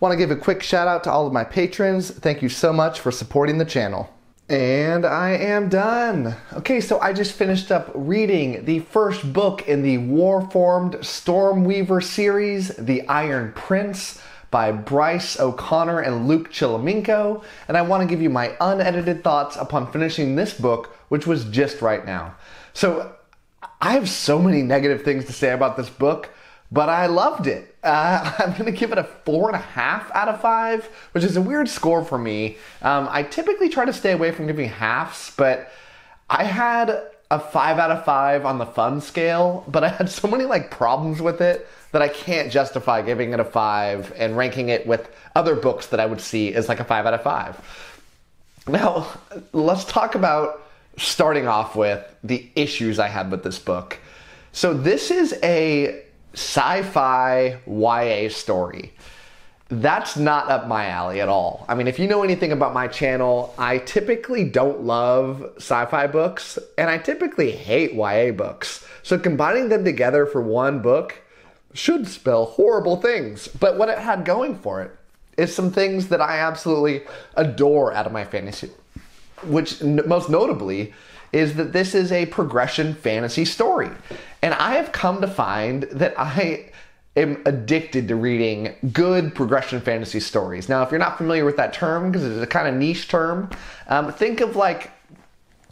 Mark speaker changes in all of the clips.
Speaker 1: Want to give a quick shout out to all of my patrons. Thank you so much for supporting the channel. And I am done. Okay, so I just finished up reading the first book in the Warformed Stormweaver series, The Iron Prince, by Bryce O'Connor and Luke Chiliminko, and I want to give you my unedited thoughts upon finishing this book, which was just right now. So, I have so many negative things to say about this book, but I loved it. I'm going to give it a 4.5 out of 5, which is a weird score for me. I typically try to stay away from giving halves, but I had a 5 out of 5 on the fun scale, but I had so many problems with it that I can't justify giving it a 5 and ranking it with other books that I would see as a 5 out of 5. Now, let's talk about starting off with the issues I had with this book. So this is a sci-fi YA story. That's not up my alley at all. I mean, if you know anything about my channel, I typically don't love sci-fi books, and I typically hate YA books. So combining them together for one book should spell horrible things. But what it had going for it is some things that I absolutely adore out of my fantasy, which most notably is that this is a progression fantasy story. And I have come to find that I am addicted to reading good progression fantasy stories. Now, if you're not familiar with that term, because it's a kind of niche term, think of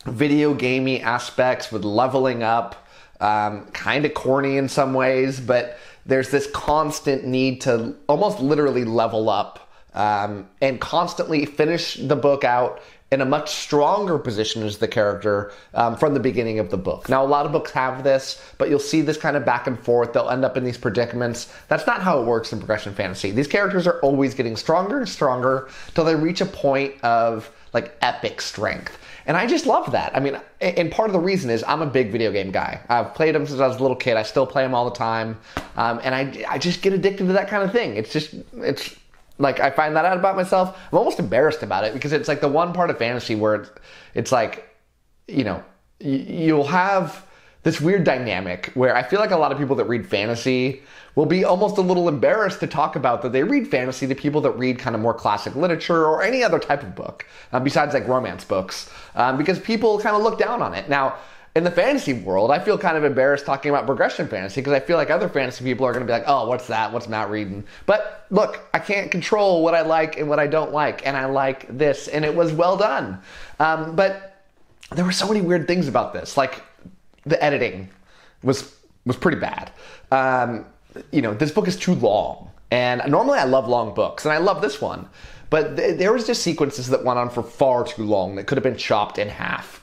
Speaker 1: video gamey aspects with leveling up, kind of corny in some ways, but there's this constant need to almost literally level up and constantly finish the book out in a much stronger position as the character from the beginning of the book. Now, a lot of books have this, but you'll see this kind of back and forth. They'll end up in these predicaments. That's not how it works in progression fantasy. These characters are always getting stronger and stronger till they reach a point of epic strength. And I just love that. I mean, and part of the reason is I'm a big video game guy. I've played them since I was a little kid. I still play them all the time. And I just get addicted to that kind of thing. It's I find that out about myself. I'm almost embarrassed about it because it's the one part of fantasy where it's you'll have this weird dynamic where I feel like a lot of people that read fantasy will be almost a little embarrassed to talk about that they read fantasy to people that read kind of more classic literature or any other type of book, besides romance books, because people kind of look down on it. Now, in the fantasy world, I feel kind of embarrassed talking about progression fantasy because I feel like other fantasy people are going to be like, oh, what's that? What's Matt reading? But look, I can't control what I like and what I don't like, and I like this, and it was well done. But there were so many weird things about this. The editing was pretty bad. This book is too long, and normally I love long books, and I love this one. But there was just sequences that went on for far too long that could have been chopped in half.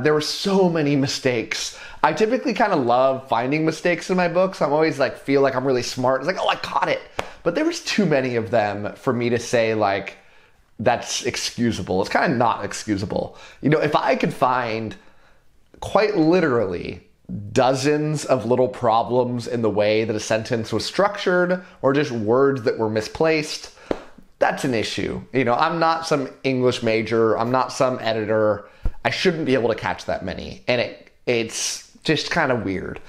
Speaker 1: There were so many mistakes. I typically kind of love finding mistakes in my books. I'm always feel like I'm really smart. It's oh, I caught it. But there was too many of them for me to say that's excusable. It's kind of not excusable. If I could find quite literally dozens of little problems in the way that a sentence was structured or just words that were misplaced, that's an issue. I'm not some English major. I'm not some editor. I shouldn't be able to catch that many. And it's just kind of weird.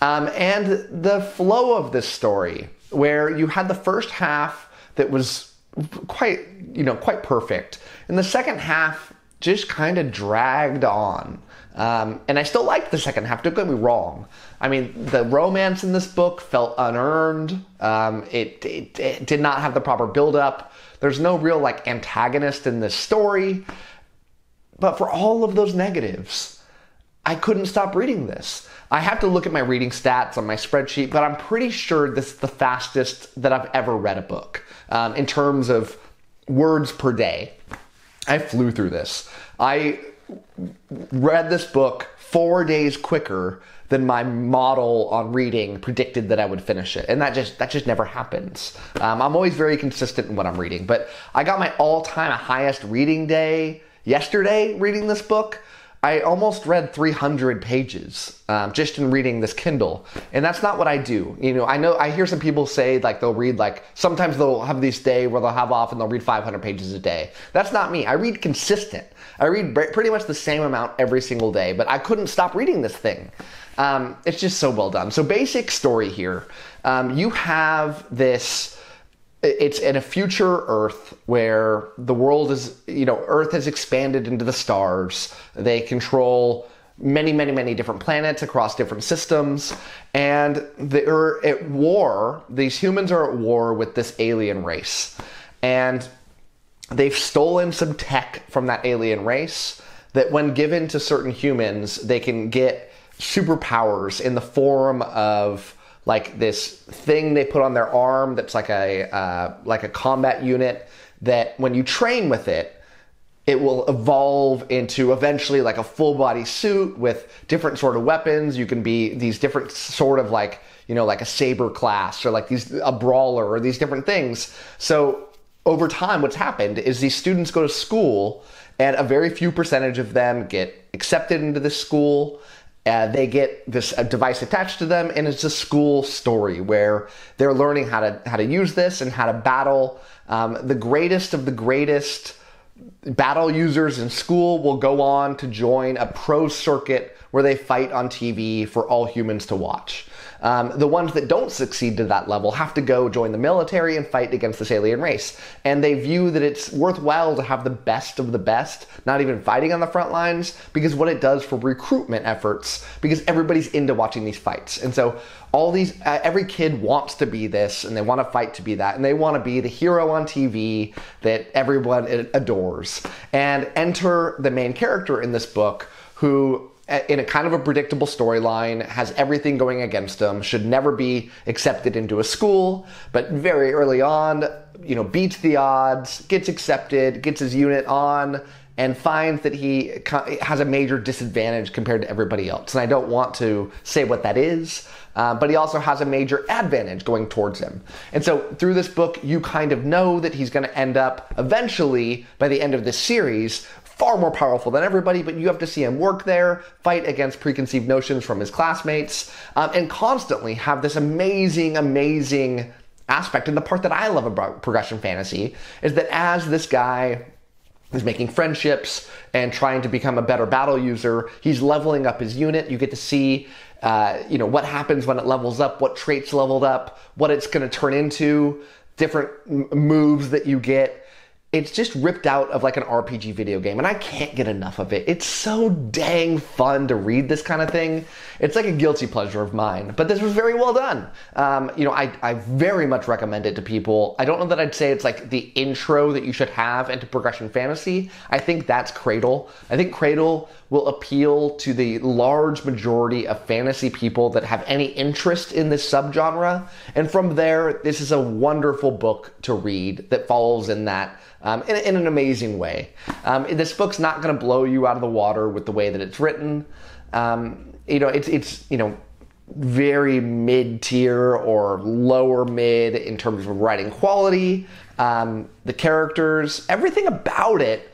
Speaker 1: And the flow of this story, where you had the first half that was quite perfect. And the second half just kind of dragged on. And I still liked the second half, don't get me wrong. I mean, the romance in this book felt unearned. It did not have the proper build-up. There's no real antagonist in this story. But for all of those negatives, I couldn't stop reading this. I have to look at my reading stats on my spreadsheet, but I'm pretty sure this is the fastest that I've ever read a book in terms of words per day. I flew through this. I read this book 4 days quicker than my model on reading predicted that I would finish it. And that just never happens. I'm always very consistent in what I'm reading, but I got my all-time highest reading day yesterday reading this book. I almost read 300 pages just in reading this Kindle, and that's not what I do. I hear some people say they'll read sometimes they'll have this day where they'll have off and they'll read 500 pages a day. That's not me. I read consistent. I read pretty much the same amount every single day, but I couldn't stop reading this thing. It's just so well done. So basic story here. You have this it's in a future Earth where the world is, Earth has expanded into the stars. They control many, many, many different planets across different systems. And they're at war. These humans are at war with this alien race. And they've stolen some tech from that alien race that when given to certain humans, they can get superpowers in the form of like this thing they put on their arm that's like a combat unit that when you train with it, it will evolve into eventually like a full body suit with different sort of weapons. You can be these different sort of like a saber class or like a brawler or these different things. So over time, what's happened is these students go to school and a very few percentage of them get accepted into this school. They get this device attached to them, and it's a school story where they're learning how to use this and how to battle. The greatest of the greatest battle users in school will go on to join a pro circuit where they fight on TV for all humans to watch. The ones that don't succeed to that level have to go join the military and fight against this alien race. And they view that it's worthwhile to have the best of the best, not even fighting on the front lines, because what it does for recruitment efforts, because everybody's into watching these fights. And so all these, every kid wants to be this, and they want to fight to be that, and they want to be the hero on TV that everyone adores. And enter the main character in this book, who in a kind of a predictable storyline, has everything going against him, should never be accepted into a school, but very early on, beats the odds, gets accepted, gets his unit on, and finds that he has a major disadvantage compared to everybody else. And I don't want to say what that is, but he also has a major advantage going towards him. And so through this book, you kind of know that he's going to end up eventually, by the end of this series, far more powerful than everybody, but you have to see him work there, fight against preconceived notions from his classmates, and constantly have this amazing, amazing aspect. And the part that I love about progression fantasy is that as this guy is making friendships and trying to become a better battle user, he's leveling up his unit. You get to see what happens when it levels up, what traits leveled up, what it's going to turn into, different moves that you get. It's just ripped out of like an RPG video game, and I can't get enough of it. It's so dang fun to read this kind of thing. It's like a guilty pleasure of mine, but this was very well done. I very much recommend it to people. I don't know that I'd say it's like the intro that you should have into progression fantasy. I think that's Cradle. I think Cradle will appeal to the large majority of fantasy people that have any interest in this subgenre. And from there, this is a wonderful book to read that follows in that in an amazing way. This book's not going to blow you out of the water with the way that it's written. It's very mid-tier or lower mid in terms of writing quality, the characters, everything about it,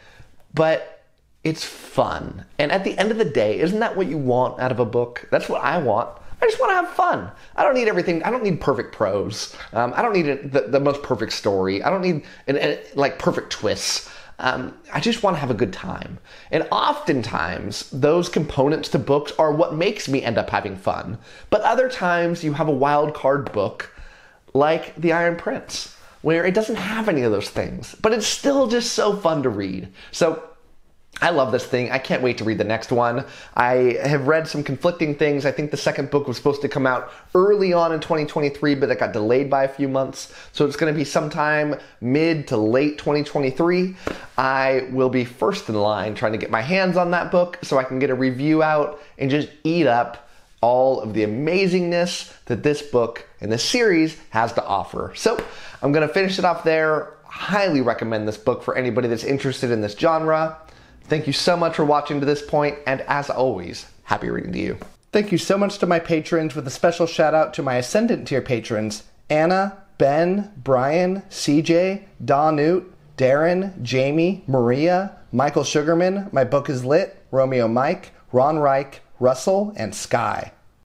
Speaker 1: but it's fun. And at the end of the day, isn't that what you want out of a book? That's what I want. I just want to have fun. I don't need everything. I don't need perfect prose. I don't need the most perfect story. I don't need perfect twists. I just want to have a good time. And oftentimes, those components to books are what makes me end up having fun. But other times, you have a wild card book like The Iron Prince, where it doesn't have any of those things. But it's still just so fun to read. So I love this thing. I can't wait to read the next one. I have read some conflicting things. I think the second book was supposed to come out early on in 2023, but it got delayed by a few months. So it's going to be sometime mid to late 2023. I will be first in line trying to get my hands on that book so I can get a review out and just eat up all of the amazingness that this book and this series has to offer. So I'm going to finish it off there. Highly recommend this book for anybody that's interested in this genre. Thank you so much for watching to this point, and as always, happy reading to you. Thank you so much to my patrons, with a special shout out to my Ascendant tier patrons, Anna, Ben, Brian, CJ, Dawnute, Darren, Jamie, Maria, Michael Sugarman, My Book is Lit, Romeo Mike, Ron Reich, Russell, and Sky.